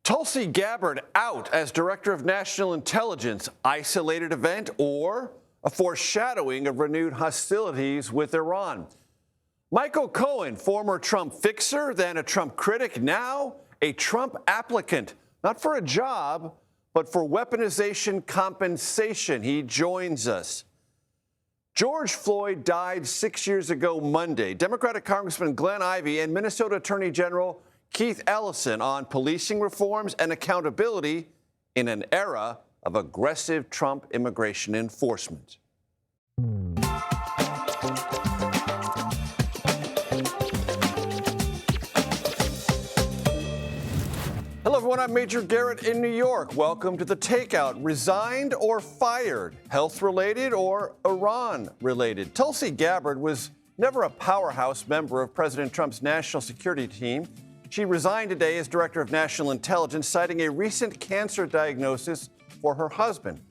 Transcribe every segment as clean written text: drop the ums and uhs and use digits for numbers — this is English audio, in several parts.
Tulsi Gabbard out as Director of National Intelligence, isolated event or a foreshadowing of renewed hostilities with Iran. Michael Cohen, former Trump fixer, then a Trump critic, now a Trump applicant, not for a job, but for weaponization compensation. He joins us. George Floyd died 6 years ago Monday. Democratic Congressman Glenn Ivey and Minnesota Attorney General Keith Ellison on policing reforms and accountability in an era of aggressive Trump immigration enforcement. Hello, everyone. I'm Major Garrett in New York. Welcome to the Takeout. Resigned or fired? Health-related or Iran-related? Tulsi Gabbard was never a powerhouse member of President Trump's national security team. She resigned today as Director of National Intelligence, citing a recent cancer diagnosis for her husband.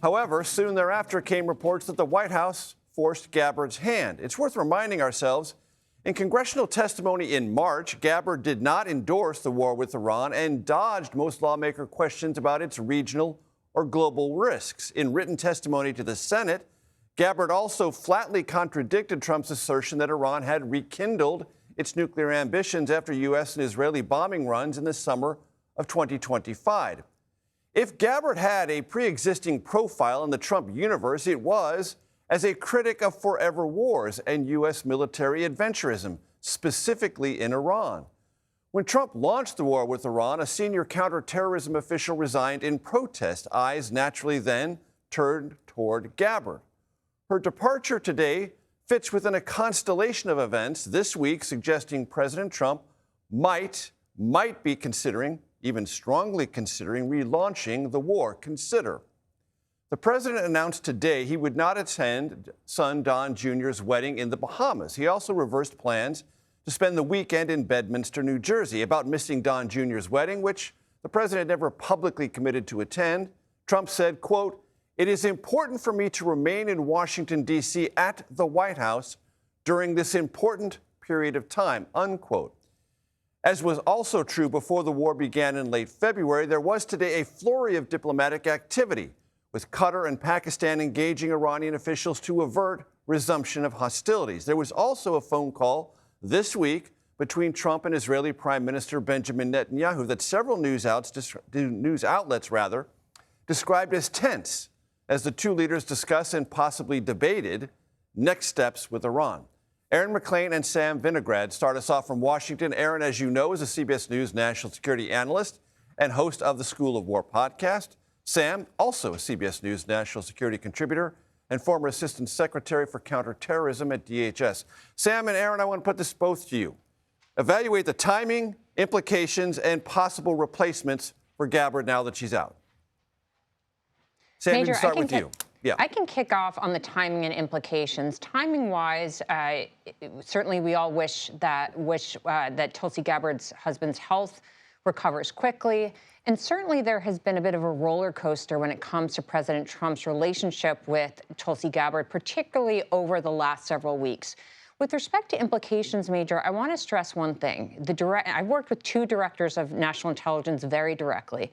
However, soon thereafter came reports that the White House forced Gabbard's hand. It's worth reminding ourselves, in congressional testimony in March, Gabbard did not endorse the war with Iran and dodged most lawmaker questions about its regional or global risks. In written testimony to the Senate, Gabbard also flatly contradicted Trump's assertion that Iran had rekindled its nuclear ambitions after U.S. and Israeli bombing runs in the summer of 2025. If Gabbard had a pre-existing profile in the Trump universe, it was as a critic of forever wars and U.S. military adventurism, specifically in Iran. When Trump launched the war with Iran, a senior counterterrorism official resigned in protest. Eyes naturally then turned toward Gabbard. Her departure today fits within a constellation of events this week suggesting President Trump might be considering, even strongly considering, relaunching the war. Consider. The president announced today he would not attend son Don Jr.'s wedding in the Bahamas. He also reversed plans to spend the weekend in Bedminster, New Jersey. About missing Don Jr.'s wedding, which the president never publicly committed to attend, Trump said, quote, "It is important for me to remain in Washington, D.C. at the White House during this important period of time," unquote. As was also true before the war began in late February, there was today a flurry of diplomatic activity, with Qatar and Pakistan engaging Iranian officials to avert resumption of hostilities. There was also a phone call this week between Trump and Israeli Prime Minister Benjamin Netanyahu that several news outlets described as tense, as the two leaders discuss and possibly debated next steps with Iran. Aaron McLean and Sam Vinograd start us off from Washington. Aaron, as you know, is a CBS News national security analyst and host of the School of War podcast. Sam, also a CBS News national security contributor and former assistant secretary for counterterrorism at DHS. Sam and Aaron, I want to put this both to you. Evaluate the timing, implications, and possible replacements for Gabbard now that she's out. Sam, Major, we can start with you. Yeah. I can kick off on the timing and implications. Timing-wise, certainly we all wish that Tulsi Gabbard's husband's health recovers quickly. And certainly there has been a bit of a roller coaster when it comes to President Trump's relationship with Tulsi Gabbard, particularly over the last several weeks. With respect to implications, Major, I want to stress one thing. I've worked with two directors of national intelligence very directly.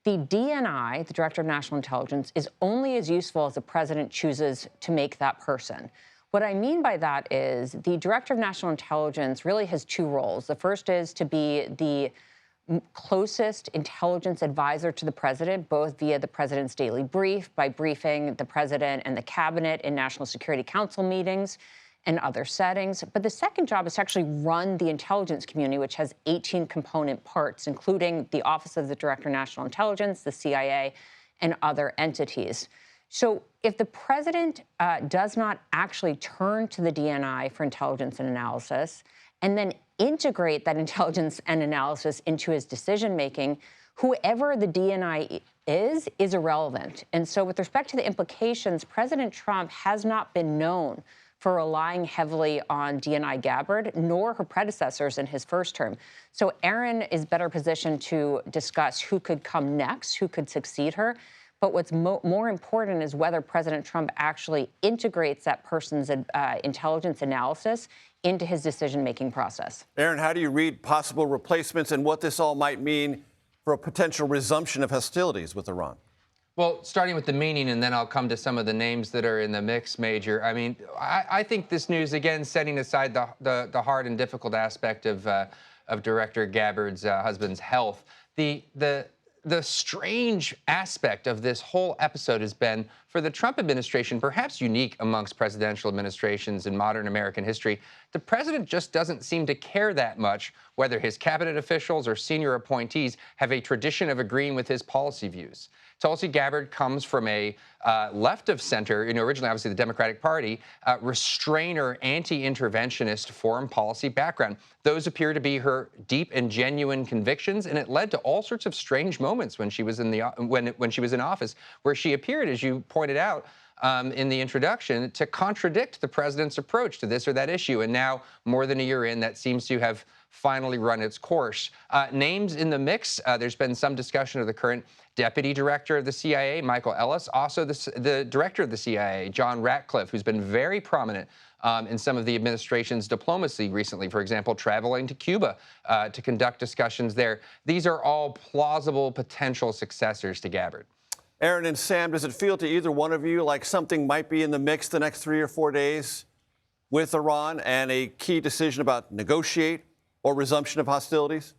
The DNI, the Director of National Intelligence, is only as useful as the president chooses to make that person. What I mean by that is the Director of National Intelligence really has two roles. The first is to be the closest intelligence advisor to the president, both via the president's daily brief, by briefing the president and the cabinet in National Security Council meetings and other settings. But the second job is to actually run the intelligence community, which has 18 component parts, including the Office of the Director of National Intelligence, the CIA, and other entities. So if the president does not actually turn to the DNI for intelligence and analysis, and then integrate that intelligence and analysis into his decision-making, whoever the DNI is irrelevant. And so with respect to the implications, President Trump has not been known for relying heavily on DNI Gabbard, nor her predecessors in his first term. So Aaron is better positioned to discuss who could come next, who could succeed her. But what's more important is whether President Trump actually integrates that person's intelligence analysis into his decision-making process. Aaron, how do you read possible replacements and what this all might mean for a potential resumption of hostilities with Iran? Well, starting with the meaning, and then I'll come to some of the names that are in the mix, Major. I mean, I think this news, again, setting aside the hard and difficult aspect of Director Gabbard's husband's health, the strange aspect of this whole episode has been, for the Trump administration, perhaps unique amongst presidential administrations in modern American history, the president just doesn't seem to care that much whether his cabinet officials or senior appointees have a tradition of agreeing with his policy views. Tulsi Gabbard comes from a left of center, originally obviously the Democratic Party, restrainer, anti-interventionist foreign policy background. Those appear to be her deep and genuine convictions, and it led to all sorts of strange moments when she was when she was in office, where she appeared, as you pointed out in the introduction, to contradict the president's approach to this or that issue. And now, more than a year in, that seems to have finally run its course. Names in the mix, there's been some discussion of the current Deputy Director of the CIA, Michael Ellis, also the Director of the CIA, John Ratcliffe, who's been very prominent in some of the administration's diplomacy recently, for example, traveling to Cuba to conduct discussions there. These are all plausible potential successors to Gabbard. Aaron and Sam, does it feel to either one of you like something might be in the mix the next 3 or 4 days with Iran and a key decision about negotiate or resumption of hostilities?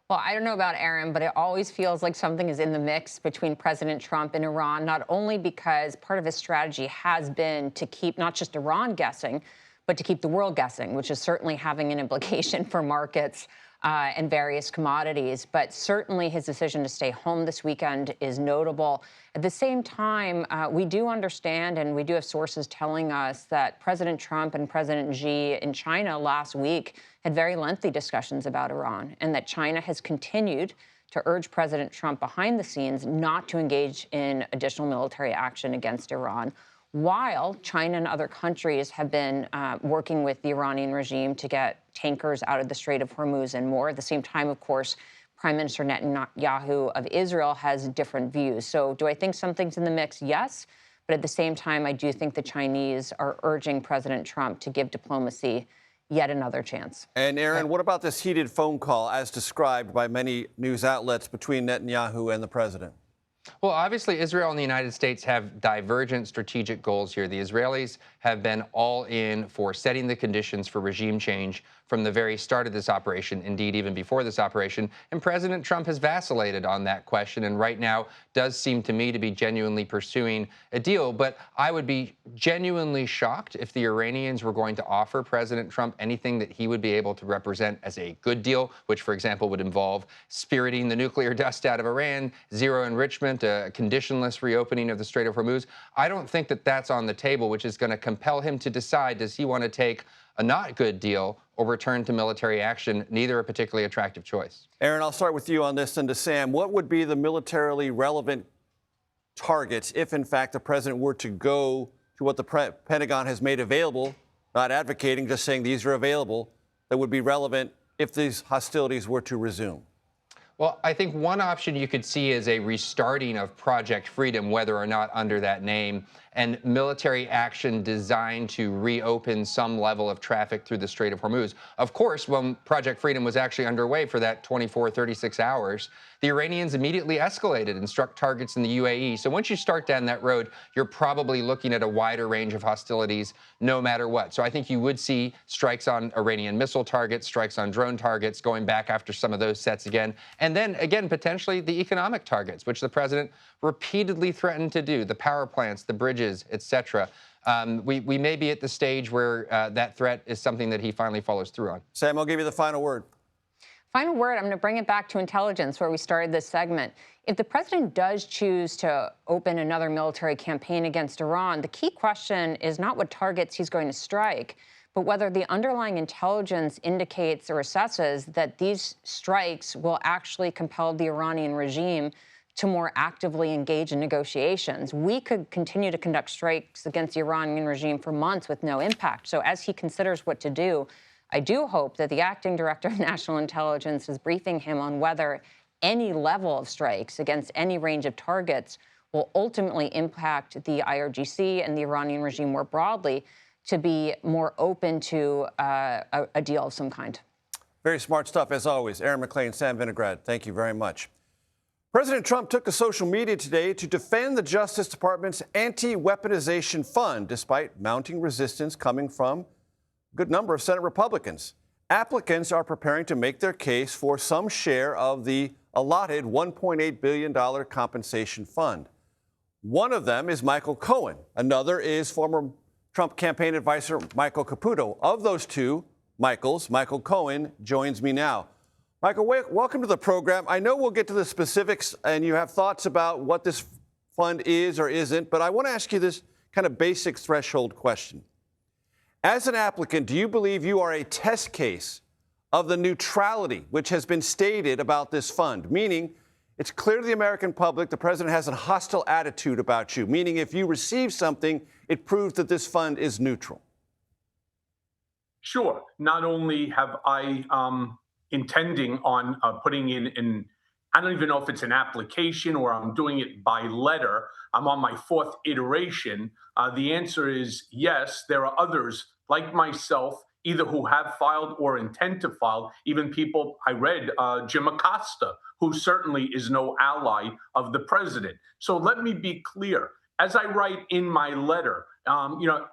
Well, I don't know about Aaron, but it always feels like something is in the mix between President Trump and Iran, not only because part of his strategy has been to keep not just Iran guessing, but to keep the world guessing, which is certainly having an implication for markets and various commodities. But certainly his decision to stay home this weekend is notable. At the same time, we do understand, and we do have sources telling us, that President Trump and President Xi in China last week had very lengthy discussions about Iran, and that China has continued to urge President Trump behind the scenes not to engage in additional military action against Iran, while China and other countries have been working with the Iranian regime to get tankers out of the Strait of Hormuz and more. At the same time, of course, Prime Minister Netanyahu of Israel has different views. So do I think something's in the mix? Yes. But at the same time, I do think the Chinese are urging President Trump to give diplomacy yet another chance. And Aaron, what about this heated phone call as described by many news outlets between Netanyahu and the president? Well, obviously, Israel and the United States have divergent strategic goals here. The Israelis have been all in for setting the conditions for regime change from the very start of this operation, indeed even before this operation. And President Trump has vacillated on that question, and right now does seem to me to be genuinely pursuing a deal. But I would be genuinely shocked if the Iranians were going to offer President Trump anything that he would be able to represent as a good deal, which, for example, would involve spiriting the nuclear dust out of Iran, zero enrichment, a conditionless reopening of the Strait of Hormuz. I don't think that that's on the table, which is going to compel him to decide, does he want to take a not good deal or return to military action? Neither a particularly attractive choice. Aaron, I'll start with you on this, and to Sam. What would be the militarily relevant targets if, in fact, the president were to go to what the Pentagon has made available, not advocating, just saying these are available, that would be relevant if these hostilities were to resume? Well, I think one option you could see is a restarting of Project Freedom, whether or not under that name, and military action designed to reopen some level of traffic through the Strait of Hormuz. Of course, when Project Freedom was actually underway for that 24, 36 hours, the Iranians immediately escalated and struck targets in the UAE. So once you start down that road, you're probably looking at a wider range of hostilities no matter what. So I think you would see strikes on Iranian missile targets, strikes on drone targets, going back after some of those sets again. And then, again, potentially the economic targets, which the president repeatedly threatened to do, the power plants, the bridges, et cetera. We may be at the stage where that threat is something that he finally follows through on. Sam, I'll give you the final word. Final word, I'm going to bring it back to intelligence, where we started this segment. If the president does choose to open another military campaign against Iran, the key question is not what targets he's going to strike, but whether the underlying intelligence indicates or assesses that these strikes will actually compel the Iranian regime to more actively engage in negotiations. We could continue to conduct strikes against the Iranian regime for months with no impact. So as he considers what to do, I do hope that the acting director of national intelligence is briefing him on whether any level of strikes against any range of targets will ultimately impact the IRGC and the Iranian regime more broadly to be more open to a deal of some kind. Very smart stuff, as always. Aaron McClain, Sam Vinograd, thank you very much. President Trump took to social media today to defend the Justice Department's anti-weaponization fund, despite mounting resistance coming from a good number of Senate Republicans. Applicants are preparing to make their case for some share of the allotted $1.8 billion compensation fund. One of them is Michael Cohen. Another is former Trump campaign advisor Michael Caputo. Of those two Michaels, Michael Cohen joins me now. Michael, welcome to the program. I know we'll get to the specifics and you have thoughts about what this fund is or isn't, but I want to ask you this kind of basic threshold question. As an applicant, do you believe you are a test case of the neutrality which has been stated about this fund? Meaning, it's clear to the American public the president has a hostile attitude about you, meaning if you receive something, it proves that this fund is neutral. Sure. Not only have I intending on putting in, I don't even know if it's an application or I'm doing it by letter. I'm on my fourth iteration. The answer is yes. There are others like myself, either who have filed or intend to file, even people I read, Jim Acosta, who certainly is no ally of the president. So let me be clear. As I write in my letter,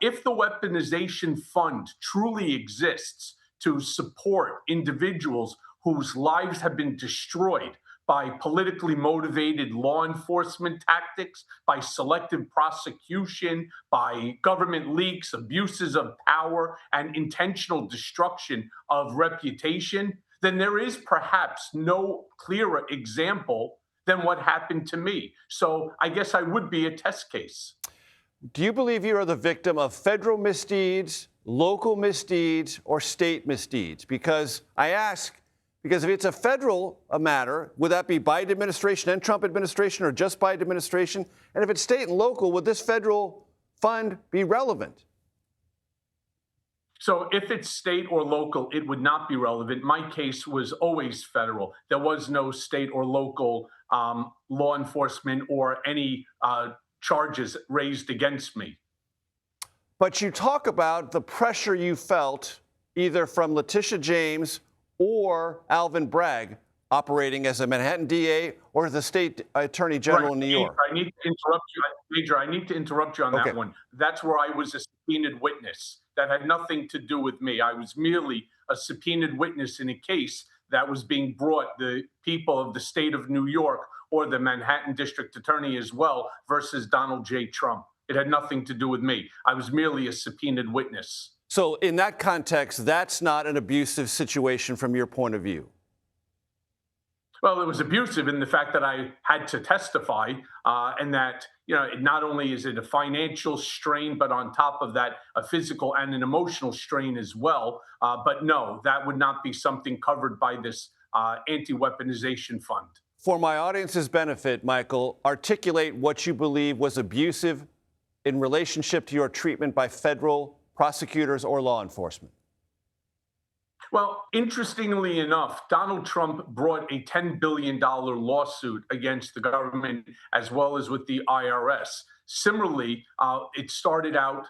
if the weaponization fund truly exists to support individuals whose lives have been destroyed by politically motivated law enforcement tactics, by selective prosecution, by government leaks, abuses of power, and intentional destruction of reputation, then there is perhaps no clearer example than what happened to me. So I guess I would be a test case. Do you believe you are the victim of federal misdeeds, local misdeeds, or state misdeeds? Because I ask, because if it's a federal matter, would that be Biden administration and Trump administration or just Biden administration? And if it's state and local, would this federal fund be relevant? So if it's state or local, it would not be relevant. My case was always federal. There was no state or local law enforcement or any charges raised against me. But you talk about the pressure you felt either from Letitia James or Alvin Bragg operating as a Manhattan DA or the state attorney general in New York. I need to interrupt you, Major. I need to interrupt you on that one. That's where I was a subpoenaed witness. That had nothing to do with me. I was merely a subpoenaed witness in a case that was being brought the people of the state of New York or the Manhattan district attorney as well versus Donald J. Trump. It had nothing to do with me. I was merely a subpoenaed witness. So in that context, that's not an abusive situation from your point of view? Well, it was abusive in the fact that I had to testify and that, not only is it a financial strain, but on top of that, a physical and an emotional strain as well. But no, that would not be something covered by this anti-weaponization fund. For my audience's benefit, Michael, articulate what you believe was abusive in relationship to your treatment by federal prosecutors or law enforcement. Well, interestingly enough, Donald Trump brought a $10 billion lawsuit against the government as well as with the IRS. Similarly, it started out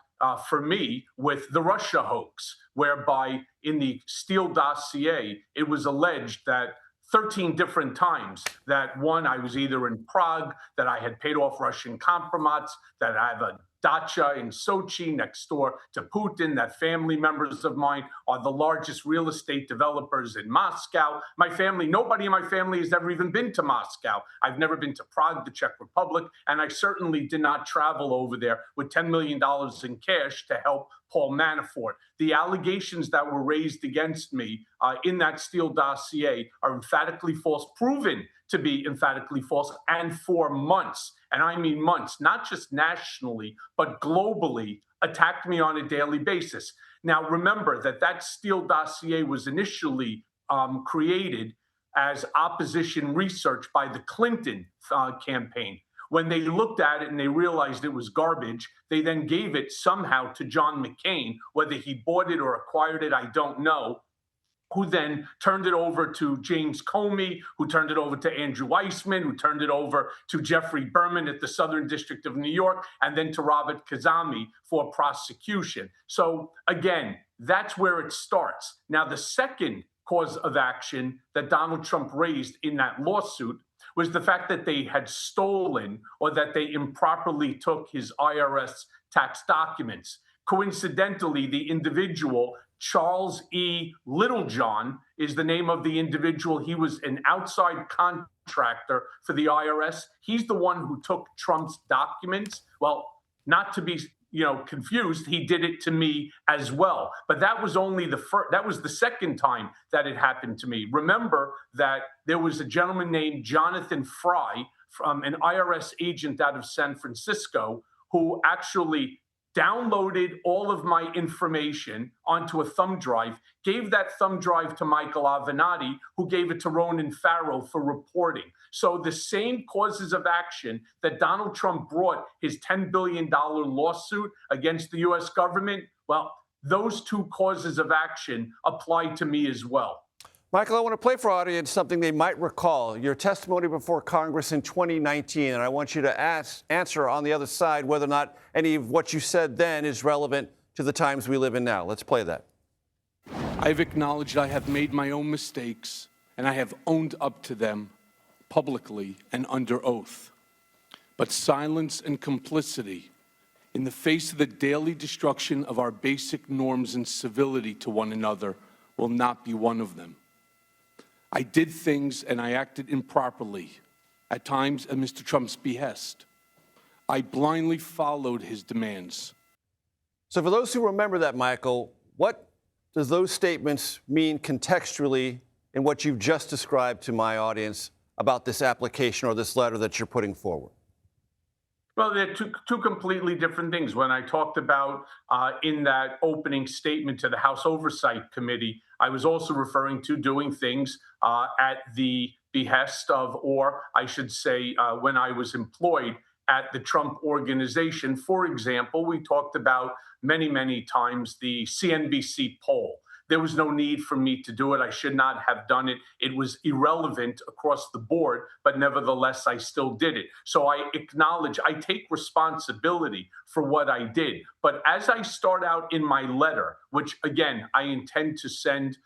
for me with the Russia hoax, whereby in the Steele dossier, it was alleged that 13 different times that one, I was either in Prague, that I had paid off Russian compromise, that I have a dacha in Sochi next door to Putin, that family members of mine are the largest real estate developers in Moscow. My family, nobody in my family has ever even been to Moscow. I've never been to Prague, the Czech Republic, and I certainly did not travel over there with $10 million in cash to help Paul Manafort. The allegations that were raised against me in that Steele dossier are emphatically false, proven to be emphatically false, and for months, and I mean months, not just nationally, but globally, attacked me on a daily basis. Now, remember that Steele dossier was initially created as opposition research by the Clinton campaign. When they looked at it and they realized it was garbage, they then gave it somehow to John McCain. Whether he bought it or acquired it, I don't know, who then turned it over to James Comey, who turned it over to Andrew Weissman, who turned it over to Jeffrey Berman at the Southern District of New York, and then to Robert Kazami for prosecution. So again, that's where it starts. Now, the second cause of action that Donald Trump raised in that lawsuit was the fact that they had stolen or that they improperly took his IRS tax documents. Coincidentally, the individual, Charles E. Littlejohn, is the name of the individual. He was an outside contractor for the IRS. He's the one who took Trump's documents. Well, not to be confused, he did it to me as well. But that was only that was the second time that it happened to me. Remember that there was a gentleman named Jonathan Fry, from an IRS agent out of San Francisco, who actually downloaded all of my information onto a thumb drive, gave that thumb drive to Michael Avenatti, who gave it to Ronan Farrow for reporting. So the same causes of action that Donald Trump brought his $10 billion lawsuit against the U.S. government, well, those two causes of action apply to me as well. Michael, I want to play for our audience something they might recall, your testimony before Congress in 2019, and I want you to answer on the other side whether or not any of what you said then is relevant to the times we live in now. Let's play that. I've acknowledged I have made my own mistakes, and I have owned up to them publicly and under oath. But silence and complicity in the face of the daily destruction of our basic norms and civility to one another will not be one of them. I did things and I acted improperly, at times at Mr. Trump's behest. I blindly followed his demands. So for those who remember that, Michael, what does those statements mean contextually in what you've just described to my audience about this application or this letter that you're putting forward? Well, they're two completely different things. When I talked about in that opening statement to the House Oversight Committee, I was also referring to doing things at the behest of, or I should say, when I was employed at the Trump Organization. For example, we talked about many, many times the CNBC poll. There was no need for me to do it. I should not have done it. It was irrelevant across the board, but nevertheless, I still did it. So I acknowledge, I take responsibility for what I did. But as I start out in my letter, which again, I intend to send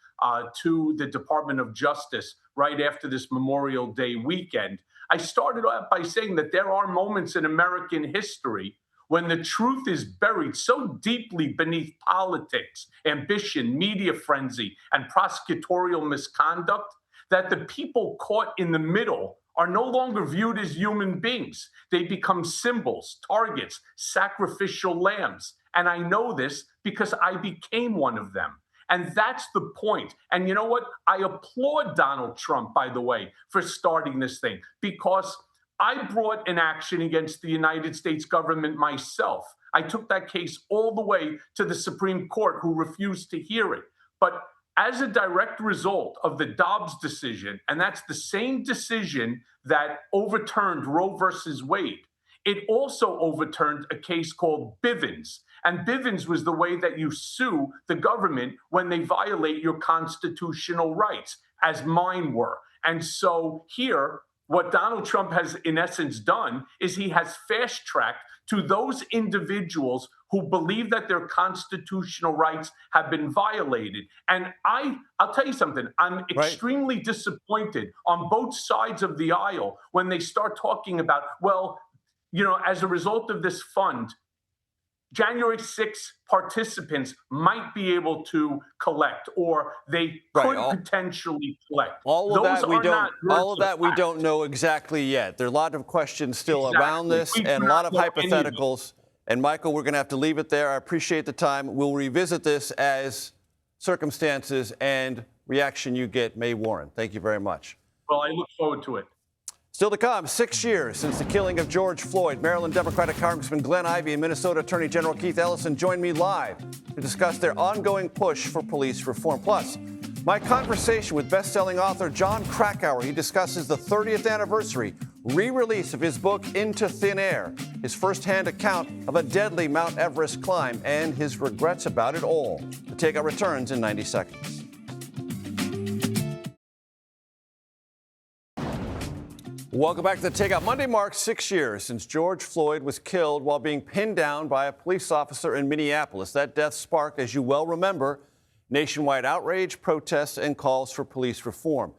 to the Department of Justice right after this Memorial Day weekend, I started out by saying that there are moments in American history when the truth is buried so deeply beneath politics, ambition, media frenzy, and prosecutorial misconduct that the people caught in the middle are no longer viewed as human beings. They become symbols, targets, sacrificial lambs. And I know this because I became one of them. And that's the point. And you know what? I applaud Donald Trump, by the way, for starting this thing, because I brought an action against the United States government myself. I took that case all the way to the Supreme Court, who refused to hear it. But as a direct result of the Dobbs decision, and that's the same decision that overturned Roe versus Wade, it also overturned a case called Bivens. And Bivens was the way that you sue the government when they violate your constitutional rights, as mine were. And so here, what Donald Trump has, in essence, done is he has fast-tracked to those individuals who believe that their constitutional rights have been violated. And I'll tell you something, I'm extremely disappointed on both sides of the aisle when they start talking about, well, as a result of this fund, January 6 participants might be able to collect, or they could potentially collect. All of that we don't know exactly yet. There are a lot of questions still around this and a lot of hypotheticals. And Michael, we're going to have to leave it there. I appreciate the time. We'll revisit this as circumstances and reaction you get may warrant. Thank you very much. Well, I look forward to it. Still to come, 6 years since the killing of George Floyd, Maryland Democratic Congressman Glenn Ivey and Minnesota Attorney General Keith Ellison joined me live to discuss their ongoing push for police reform. Plus, my conversation with best-selling author Jon Krakauer. He discusses the 30th anniversary re-release of his book Into Thin Air, his first-hand account of a deadly Mount Everest climb, and his regrets about it all. The Takeout returns in 90 seconds. Welcome back to the Takeout. Monday marks 6 years since George Floyd was killed while being pinned down by a police officer in Minneapolis. That death sparked, as you well remember, nationwide outrage, protests, and calls for police reform.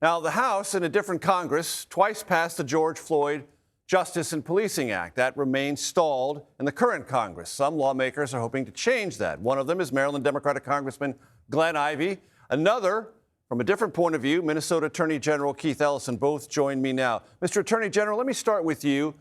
Now, the House, in a different Congress, twice passed the George Floyd Justice and Policing Act. That remains stalled in the current Congress. Some lawmakers are hoping to change that. One of them is Maryland Democratic Congressman Glenn Ivey. Another, from a different point of view, Minnesota Attorney General Keith Ellison. Both join me now. Mr. Attorney General, let me start with you,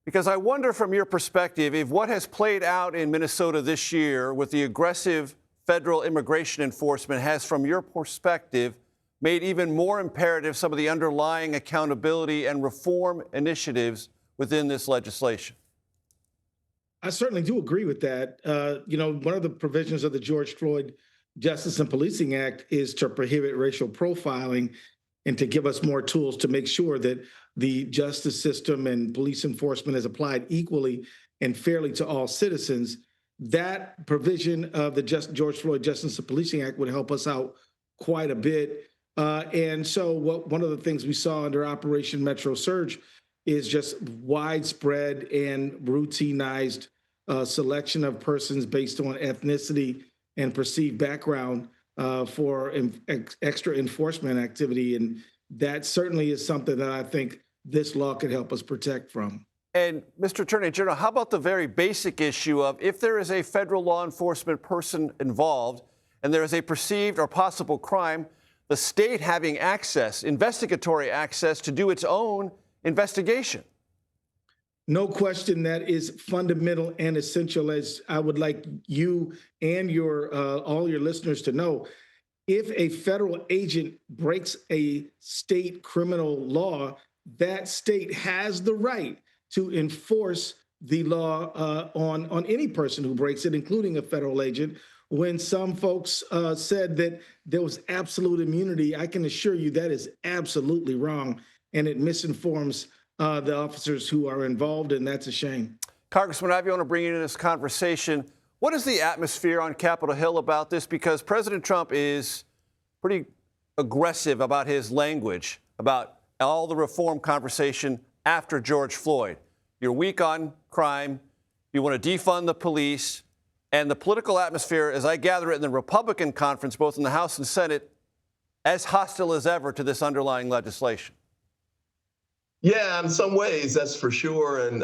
because I wonder from your perspective if what has played out in Minnesota this year with the aggressive federal immigration enforcement has, from your perspective, made even more imperative some of the underlying accountability and reform initiatives within this legislation. I certainly do agree with that. One of the provisions of the George Floyd Justice and Policing Act is to prohibit racial profiling and to give us more tools to make sure that the justice system and police enforcement is applied equally and fairly to all citizens. That provision of the George Floyd Justice and Policing Act would help us out quite a bit. And so one of the things we saw under Operation Metro Surge is just widespread and routinized selection of persons based on ethnicity and perceived background for extra enforcement activity. And that certainly is something that I think this law could help us protect from. And Mr. Attorney General, how about the very basic issue of if there is a federal law enforcement person involved and there is a perceived or possible crime, the state having access, investigatory access, to do its own investigation? No question, that is fundamental and essential, as I would like you and all your listeners to know. If a federal agent breaks a state criminal law, that state has the right to enforce the law on any person who breaks it, including a federal agent. When some folks said that there was absolute immunity, I can assure you that is absolutely wrong, and it misinforms the officers who are involved, and that's a shame. Congressman Ivey, I want to bring you into this conversation. What is the atmosphere on Capitol Hill about this? Because President Trump is pretty aggressive about his language, about all the reform conversation after George Floyd. You're weak on crime. You want to defund the police. And the political atmosphere, as I gather it in the Republican conference, both in the House and Senate, as hostile as ever to this underlying legislation. Yeah, in some ways, that's for sure. And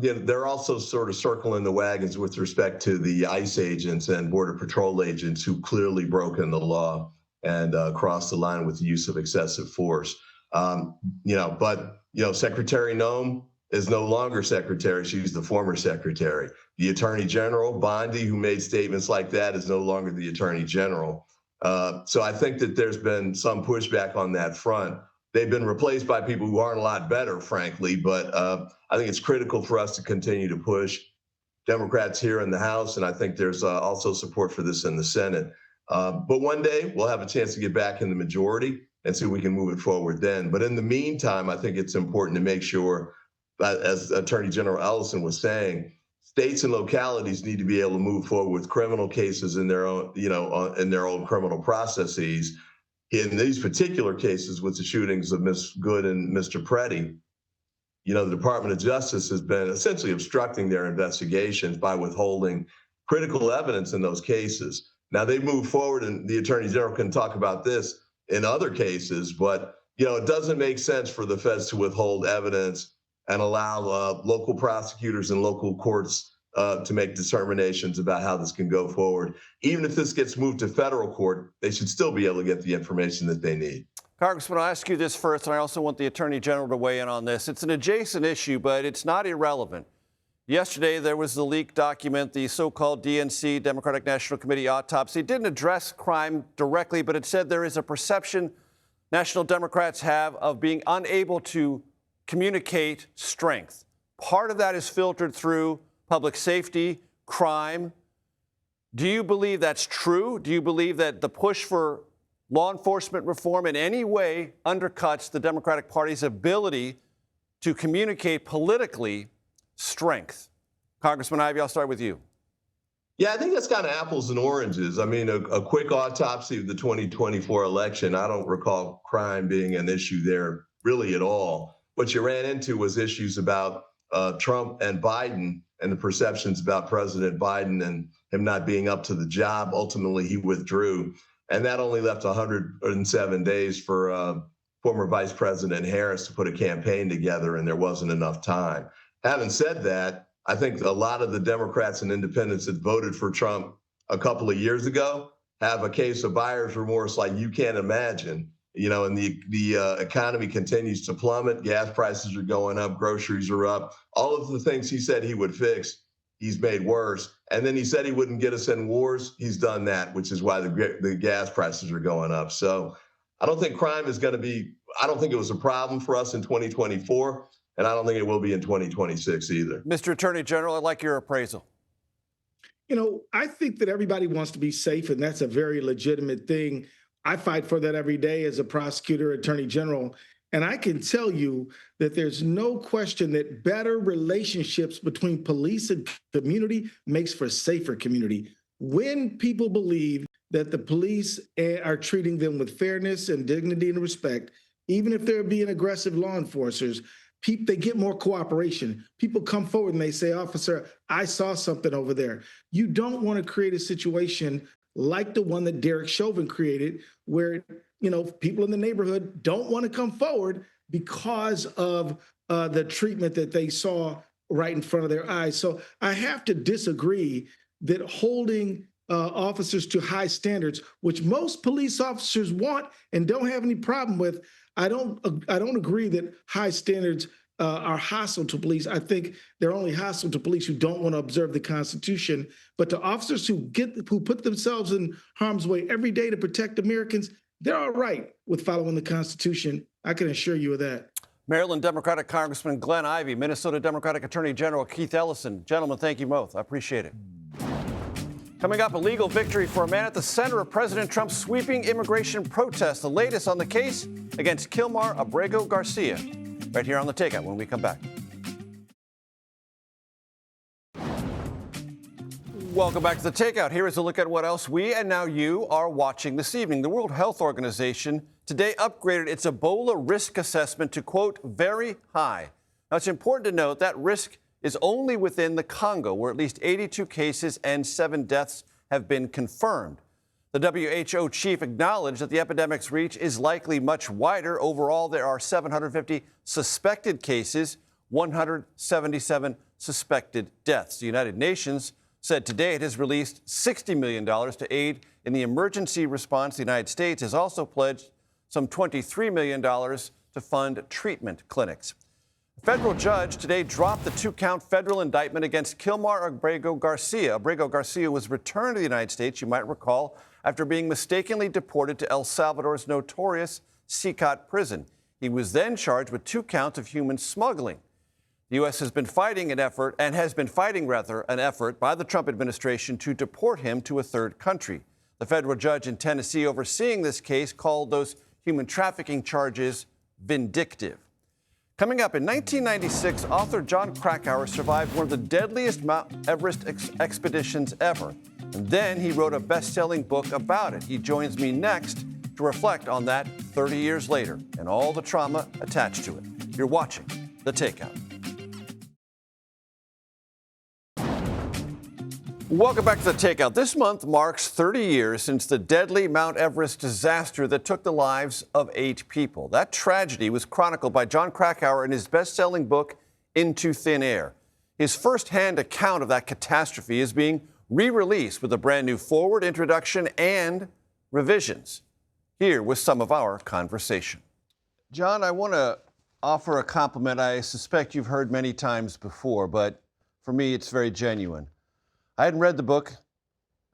they're also sort of circling the wagons with respect to the ICE agents and Border Patrol agents who clearly broken the law and crossed the line with the use of excessive force. Secretary Noem is no longer secretary. She's the former secretary. The Attorney General, Bondi, who made statements like that, is no longer the Attorney General. So I think that there's been some pushback on that front. They've been replaced by people who aren't a lot better, frankly, but I think it's critical for us to continue to push Democrats here in the House, and I think there's also support for this in the Senate. But one day we'll have a chance to get back in the majority and see if we can move it forward then. But in the meantime, I think it's important to make sure that, as Attorney General Ellison was saying, states and localities need to be able to move forward with criminal cases in their own, in their own criminal processes. In these particular cases, with the shootings of Ms. Good and Mr. Preddy, the Department of Justice has been essentially obstructing their investigations by withholding critical evidence in those cases. Now, they move forward, and the Attorney General can talk about this in other cases, but it doesn't make sense for the feds to withhold evidence and allow local prosecutors and local courts to make determinations about how this can go forward. Even if this gets moved to federal court, they should still be able to get the information that they need. Congressman, I'll ask you this first, and I also want the Attorney General to weigh in on this. It's an adjacent issue, but it's not irrelevant. Yesterday, there was the leaked document, the so-called DNC, Democratic National Committee autopsy. It didn't address crime directly, but it said there is a perception National Democrats have of being unable to communicate strength. Part of that is filtered through public safety, crime. Do you believe that's true? Do you believe that the push for law enforcement reform in any way undercuts the Democratic Party's ability to communicate politically strength? Congressman Ivey, I'll start with you. Yeah, I think that's kind of apples and oranges. I mean, a quick autopsy of the 2024 election, I don't recall crime being an issue there really at all. What you ran into was issues about Trump and Biden and the perceptions about President Biden and him not being up to the job. Ultimately, he withdrew. And that only left 107 days for former Vice President Harris to put a campaign together, and there wasn't enough time. Having said that, I think a lot of the Democrats and independents that voted for Trump a couple of years ago have a case of buyer's remorse like you can't imagine. And the economy continues to plummet. Gas prices are going up. Groceries are up. All of the things he said he would fix, he's made worse. And then he said he wouldn't get us in wars. He's done that, which is why the gas prices are going up. So I don't think crime is going to be, I don't think it was a problem for us in 2024, and I don't think it will be in 2026 either. Mr. Attorney General, I'd like your appraisal. I think that everybody wants to be safe, and that's a very legitimate thing. I fight for that every day as a prosecutor, attorney general. And I can tell you that there's no question that better relationships between police and community makes for a safer community. When people believe that the police are treating them with fairness and dignity and respect, even if they're being aggressive law enforcers, they get more cooperation. People come forward and they say, officer, I saw something over there. You don't want to create a situation like the one that Derek Chauvin created, where people in the neighborhood don't want to come forward because of the treatment that they saw right in front of their eyes. So I have to disagree that holding officers to high standards, which most police officers want and don't have any problem with, I don't agree that high standards are hostile to police. I think they're only hostile to police who don't want to observe the Constitution. But to officers who put themselves in harm's way every day to protect Americans, they're all right with following the Constitution. I can assure you of that. Maryland Democratic Congressman Glenn Ivey, Minnesota Democratic Attorney General Keith Ellison. Gentlemen, thank you both. I appreciate it. Coming up, a legal victory for a man at the center of President Trump's sweeping immigration protests. The latest on the case against Kilmar Abrego Garcia. Right here on The Takeout when we come back. Welcome back to The Takeout. Here is a look at what else we and now you are watching this evening. The World Health Organization today upgraded its Ebola risk assessment to, quote, very high. Now, it's important to note that risk is only within the Congo, where at least 82 cases and 7 deaths have been confirmed. The WHO chief acknowledged that the epidemic's reach is likely much wider. Overall, there are 750 suspected cases, 177 suspected deaths. The United Nations said today it has released $60 million to aid in the emergency response. The United States has also pledged some $23 million to fund treatment clinics. A federal judge today dropped the 2-count federal indictment against Kilmar Abrego Garcia. Abrego Garcia was returned to the United States, you might recall, after being mistakenly deported to El Salvador's notorious CBS prison. He was then charged with 2 counts of human smuggling. The U.S. has been fighting an effort by the Trump administration to deport him to a third country. The federal judge in Tennessee overseeing this case called those human trafficking charges vindictive. Coming up, in 1996, author Jon Krakauer survived one of the deadliest Mount Everest expeditions ever. And then he wrote a best-selling book about it. He joins me next to reflect on that 30 years later and all the trauma attached to it. You're watching The Takeout. Welcome back to The Takeout. This month marks 30 years since the deadly Mount Everest disaster that took the lives of 8 people. That tragedy was chronicled by Jon Krakauer in his best-selling book, Into Thin Air. His first-hand account of that catastrophe is being re-released with a brand new forward, introduction, and revisions. Here was some of our conversation. Jon, I want to offer a compliment I suspect you've heard many times before, but for me, it's very genuine. I hadn't read the book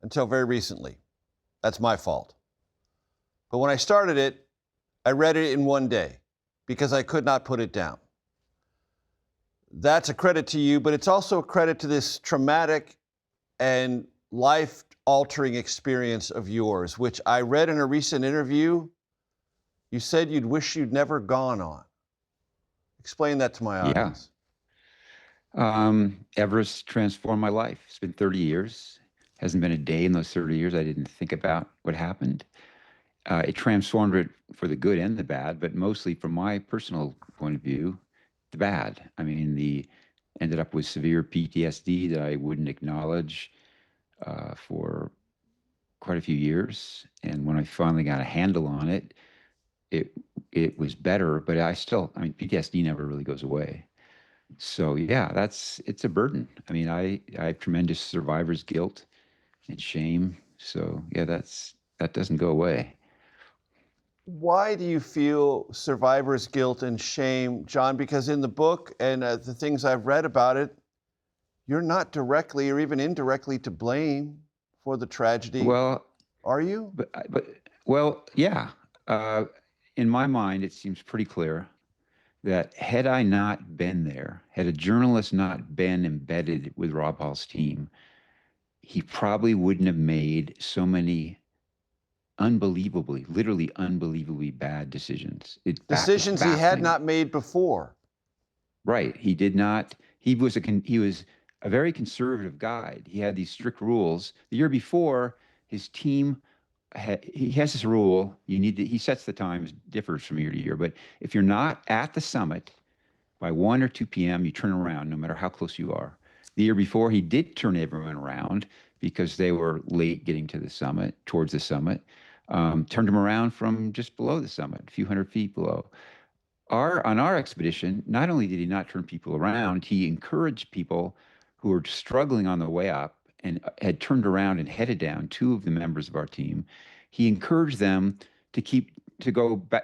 until very recently. That's my fault. But when I started it, I read it in one day because I could not put it down. That's a credit to you, but it's also a credit to this traumatic and life-altering experience of yours, which I read in a recent interview. You said you'd wish you'd never gone on. Explain that to my audience. Everest transformed my life. It's been 30 years. Hasn't been a day in those 30 years I didn't think about what happened. It transformed it for the good and the bad, but mostly from my personal point of view, the bad. I mean, the ended up with severe PTSD that I wouldn't acknowledge for quite a few years. And when I finally got a handle on it, it was better, but I mean, PTSD never really goes away. So yeah, it's a burden. I mean, I have tremendous survivor's guilt and shame. So yeah, that doesn't go away. Why do you feel survivor's guilt and shame, John? Because in the book and the things I've read about it, you're not directly or even indirectly to blame for the tragedy, Well, are you? Well, yeah. In my mind, it seems pretty clear that had I not been there, had a journalist not been embedded with Rob Hall's team, he probably wouldn't have made so many literally unbelievably bad decisions. Decisions he had not made before. Right. He did not. He was a very conservative guy. He had these strict rules. The year before, his team he has this rule. He sets the times, differs from year to year. But if you're not at the summit by 1 or 2 p.m., you turn around no matter how close you are. The year before, he did turn everyone around because they were late getting to the summit, towards the summit. Turned them around from just below the summit, a few hundred feet below. On our expedition, not only did he not turn people around, he encouraged people who were struggling on the way up and had turned around and headed down, 2 of the members of our team. He encouraged them to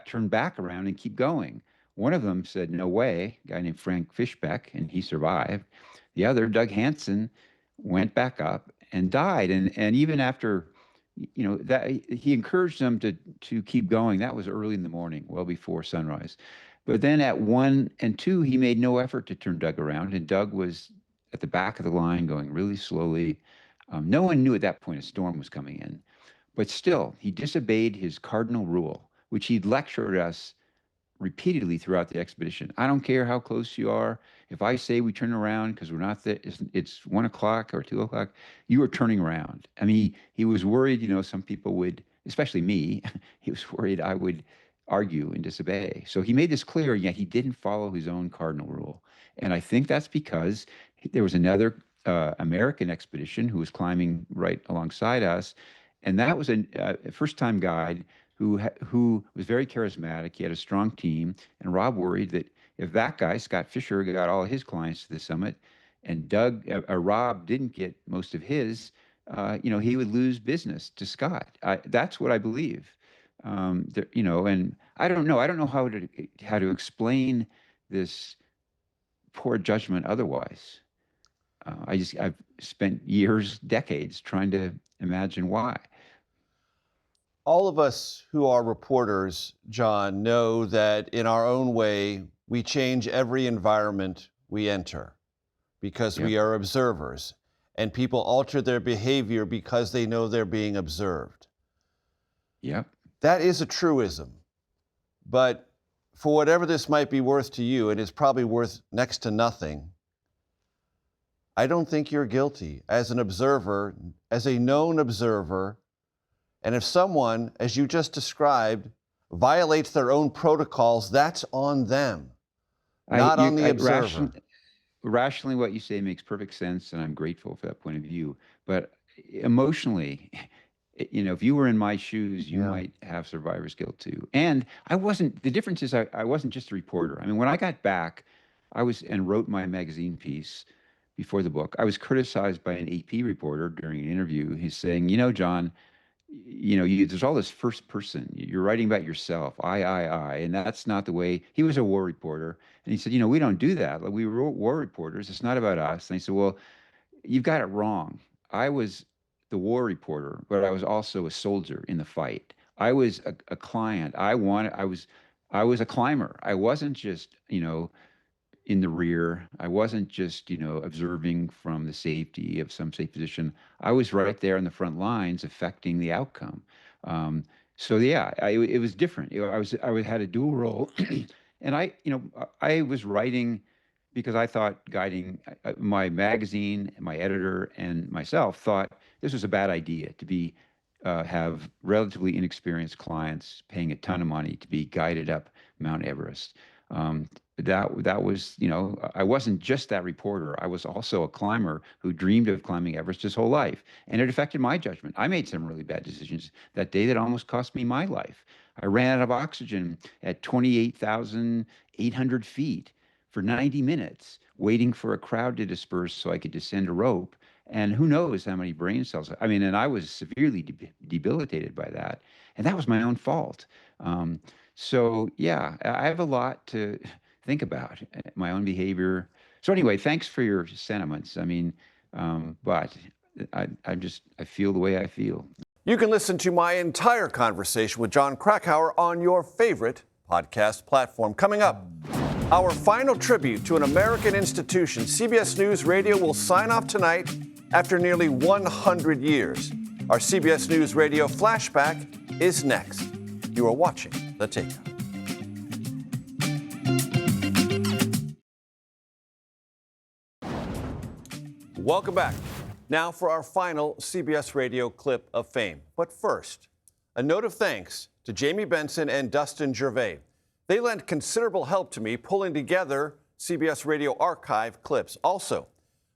turn back around and keep going. One of them said, "No way," a guy named Frank Fishbeck, and he survived. The other, Doug Hansen, went back up and died. And even after, that he encouraged them to keep going. That was early in the morning, well before sunrise. But then at 1 and 2, he made no effort to turn Doug around, and Doug was at the back of the line going really slowly. No one knew at that point a storm was coming in. But still, he disobeyed his cardinal rule, which he'd lectured us repeatedly throughout the expedition. I don't care how close you are. If I say we turn around because we're not there, it's 1 o'clock or 2 o'clock, you are turning around. I mean, he was worried, some people would, especially me, he was worried I would argue and disobey. So he made this clear, yet he didn't follow his own cardinal rule. And I think that's because there was another American expedition who was climbing right alongside us. And that was a first-time guide who was very charismatic. He had a strong team. And Rob worried that if that guy, Scott Fisher, got all his clients to the summit and Rob didn't get most of his, he would lose business to Scott. That's what I believe. And I don't know how to explain this poor judgment otherwise. I've spent years, decades trying to imagine why. All of us who are reporters, John, know that in our own way, we change every environment we enter because we are observers, and people alter their behavior because they know they're being observed. Yep. That is a truism. But for whatever this might be worth to you, it is probably worth next to nothing. I don't think you're guilty as an observer, as a known observer. And if someone, as you just described, violates their own protocols, that's on them, not on the observer. Rationally, what you say makes perfect sense, and I'm grateful for that point of view. But emotionally, if you were in my shoes, you might have survivor's guilt too. And the difference is I wasn't just a reporter. I mean, when I got back, and wrote my magazine piece before the book, I was criticized by an AP reporter during an interview. He's saying, John, there's all this first person. You're writing about yourself, I, and that's not the way. He was a war reporter, and he said, we don't do that. Like, we were war reporters. It's not about us. And I said, well, you've got it wrong. I was the war reporter, but I was also a soldier in the fight. I was a client. I was a climber. I wasn't just, in the rear. I wasn't just, observing from the safety of some safe position. I was right there in the front lines affecting the outcome. It was different. I had a dual role, and I was writing because I thought guiding my magazine, my editor, and myself thought this was a bad idea to have relatively inexperienced clients paying a ton of money to be guided up Mount Everest. That was, you know, I wasn't just that reporter. I was also a climber who dreamed of climbing Everest his whole life, and it affected my judgment. I made some really bad decisions that day that almost cost me my life. I ran out of oxygen at 28,800 feet for 90 minutes, waiting for a crowd to disperse so I could descend a rope. And who knows how many brain cells. I mean, and I was severely debilitated by that. And that was my own fault. So, yeah, I have a lot to think about, my own behavior. So anyway, thanks for your sentiments. I mean, but I feel the way I feel. You can listen to my entire conversation with John Krakauer on your favorite podcast platform. Coming up, our final tribute to an American institution. CBS News Radio will sign off tonight after nearly 100 years. Our CBS News Radio flashback is next. You are watching The Takeout. Welcome back. Now for our final CBS Radio clip of fame. But first, a note of thanks to Jamie Benson and Dustin Gervais. They lent considerable help to me pulling together CBS Radio archive clips. Also,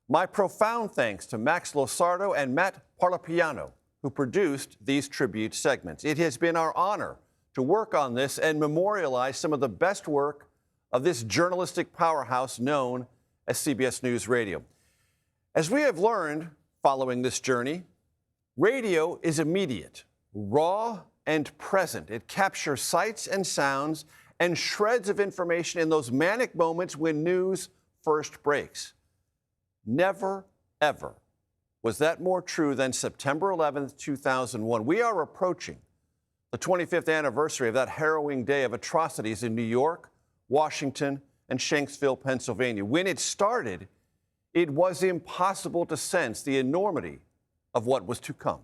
my profound thanks to Max Losardo and Matt Parlapiano, who produced these tribute segments. It has been our honor to work on this and memorialize some of the best work of this journalistic powerhouse known as CBS News Radio. As we have learned following this journey, radio is immediate, raw, and present. It captures sights and sounds and shreds of information in those manic moments when news first breaks. Never, ever was that more true than September 11th, 2001. We are approaching the 25th anniversary of that harrowing day of atrocities in New York, Washington, and Shanksville, Pennsylvania. When it started, it was impossible to sense the enormity of what was to come.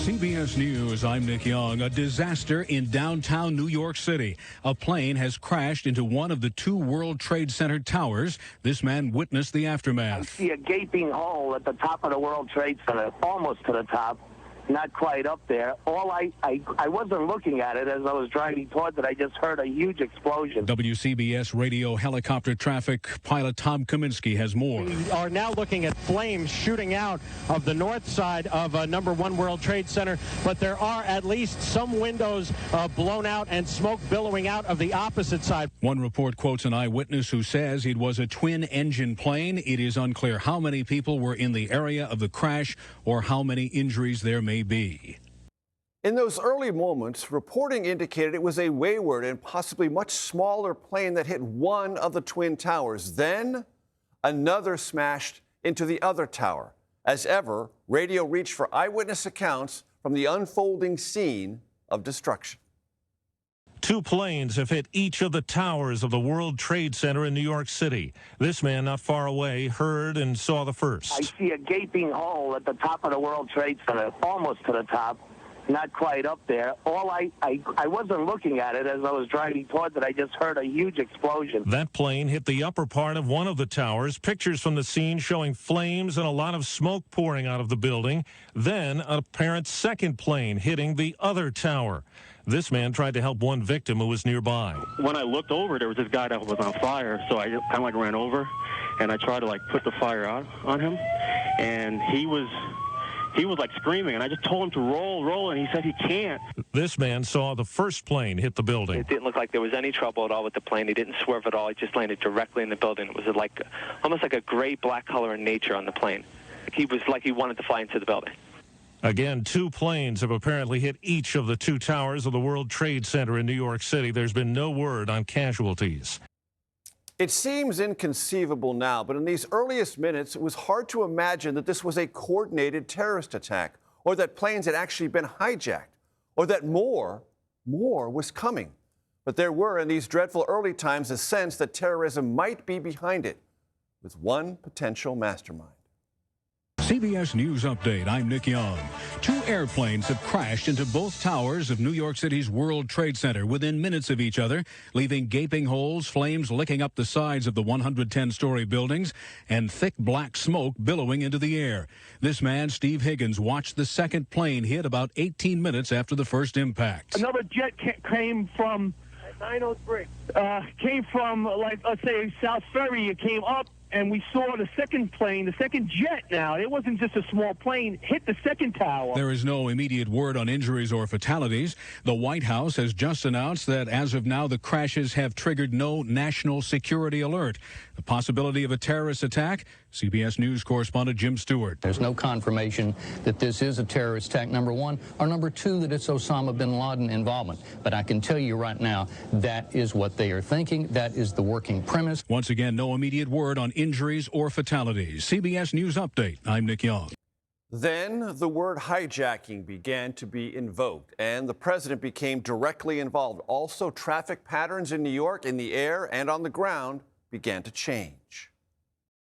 CBS News, I'm Nick Young. A disaster in downtown New York City. A plane has crashed into one of the two World Trade Center towers. This man witnessed the aftermath. I see a gaping hole at the top of the World Trade Center, almost to the top. Not quite up there. I wasn't looking at it as I was driving towards it. I just heard a huge explosion. WCBS radio helicopter traffic pilot Tom Kaminsky has more. We are now looking at flames shooting out of the north side of #1 World Trade Center, but there are at least some windows blown out and smoke billowing out of the opposite side. One report quotes an eyewitness who says it was a twin-engine plane. It is unclear how many people were in the area of the crash or how many injuries there may be. In those early moments, reporting indicated it was a wayward and possibly much smaller plane that hit one of the twin towers. Then another smashed into the other tower. As ever, radio reached for eyewitness accounts from the unfolding scene of destruction. Two planes have hit each of the towers of the World Trade Center in New York City. This man not far away heard and saw the first. I see a gaping hole at the top of the World Trade Center, almost to the top, not quite up there. I wasn't looking at it as I was driving towards it. I just heard a huge explosion. That plane hit the upper part of one of the towers. Pictures from the scene showing flames and a lot of smoke pouring out of the building. Then an apparent second plane hitting the other tower. This man tried to help one victim who was nearby. When I looked over, there was this guy that was on fire, so I just kind of ran over, and I tried to put the fire out on him, and he was screaming, and I just told him to roll, and he said he can't. This man saw the first plane hit the building. It didn't look like there was any trouble at all with the plane. He didn't swerve at all. He just landed directly in the building. It was almost like a gray-black color in nature on the plane. He was like he wanted to fly into the building. Again, two planes have apparently hit each of the two towers of the World Trade Center in New York City. There's been no word on casualties. It seems inconceivable now, but in these earliest minutes, it was hard to imagine that this was a coordinated terrorist attack, or that planes had actually been hijacked, or that more was coming. But there were, in these dreadful early times, a sense that terrorism might be behind it, with one potential mastermind. CBS News Update, I'm Nick Young. Two airplanes have crashed into both towers of New York City's World Trade Center within minutes of each other, leaving gaping holes, flames licking up the sides of the 110-story buildings, and thick black smoke billowing into the air. This man, Steve Higgins, watched the second plane hit about 18 minutes after the first impact. Another jet came from 903. Came from, like, let's say, South Ferry. It came up, and we saw the second plane, the second jet now. It wasn't just a small plane, hit the second tower. There is no immediate word on injuries or fatalities. The White House has just announced that as of now, the crashes have triggered no national security alert. The possibility of a terrorist attack? CBS News correspondent Jim Stewart. There's no confirmation that this is a terrorist attack, number one, or number two, that it's Osama bin Laden involvement. But I can tell you right now, that is what they are thinking. That is the working premise. Once again, no immediate word on injuries or fatalities. CBS News Update. I'm Nick Young. Then the word hijacking began to be invoked, and the president became directly involved. Also, traffic patterns in New York, in the air and on the ground, began to change.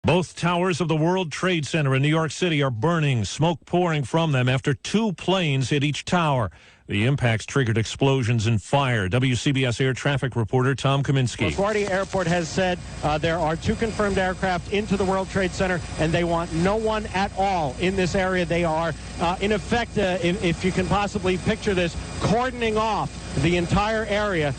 Both towers of the World Trade Center in New York City are burning, smoke pouring from them after 2 planes hit each tower. The impacts triggered explosions and fire. WCBS air traffic reporter Tom Kaminsky. LaGuardia Airport has said there are 2 confirmed aircraft into the World Trade Center, and they want no one at all in this area. They are, in effect, if you can possibly picture this, cordoning off the entire area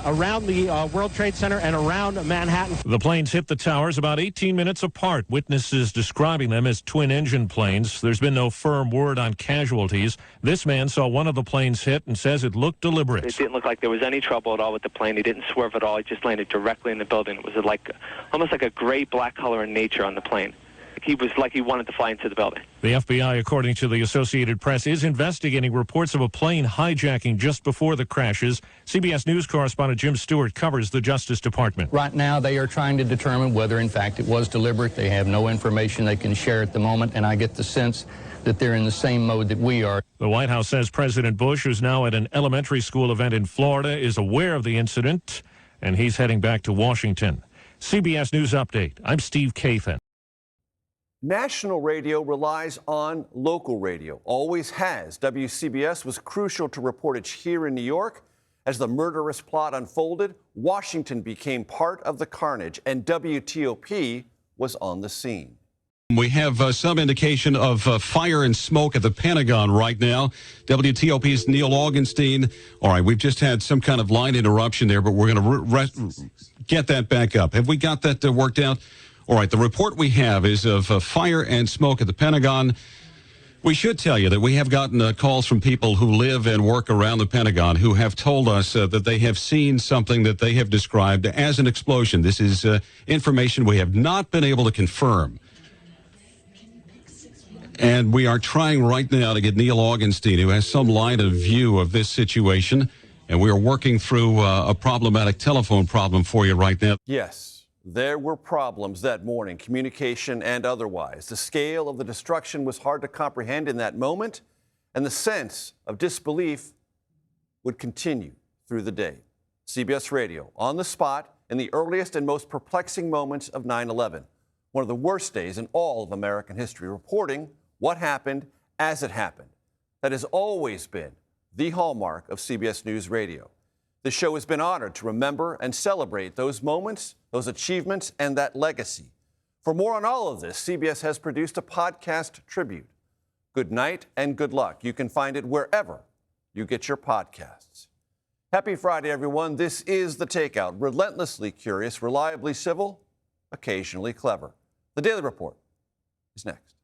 around the World Trade Center and around Manhattan. The planes hit the towers about 18 minutes apart. Witnesses describing them as twin-engine planes. There's been no firm word on casualties. This man saw one of the planes hit and says it looked deliberate. It didn't look like there was any trouble at all with the plane. He didn't swerve at all. He just landed directly in the building. It was like almost like a gray black color in nature on the plane. He was like he wanted to fly into the building. The FBI, according to the Associated Press, is investigating reports of a plane hijacking just before the crashes. CBS News correspondent Jim Stewart covers the Justice Department. Right now, they are trying to determine whether, in fact, it was deliberate. They have no information they can share at the moment, and I get the sense that they're in the same mode that we are. The White House says President Bush, who's now at an elementary school event in Florida, is aware of the incident, and he's heading back to Washington. CBS News Update. I'm Steve Kathan. National radio relies on local radio, always has. WCBS was crucial to reportage here in New York. As the murderous plot unfolded, Washington became part of the carnage, and WTOP was on the scene. We have some indication of fire and smoke at the Pentagon right now. WTOP's Neil Augenstein. All right, we've just had some kind of line interruption there, but we're going to get that back up. Have we got that worked out? All right, the report we have is of fire and smoke at the Pentagon. We should tell you that we have gotten calls from people who live and work around the Pentagon who have told us that they have seen something that they have described as an explosion. This is information we have not been able to confirm. And we are trying right now to get Neil Augenstein, who has some line of view of this situation. And we are working through a problematic telephone problem for you right now. Yes, there were problems that morning, communication and otherwise. The scale of the destruction was hard to comprehend in that moment, and the sense of disbelief would continue through the day. CBS Radio, on the spot in the earliest and most perplexing moments of 9/11. One of the worst days in all of American history, reporting what happened as it happened. That has always been the hallmark of CBS News Radio. The show has been honored to remember and celebrate those moments, those achievements, and that legacy. For more on all of this, CBS has produced a podcast tribute. Good night and good luck. You can find it wherever you get your podcasts. Happy Friday, everyone. This is The Takeout. Relentlessly curious, reliably civil, occasionally clever. The Daily Report is next.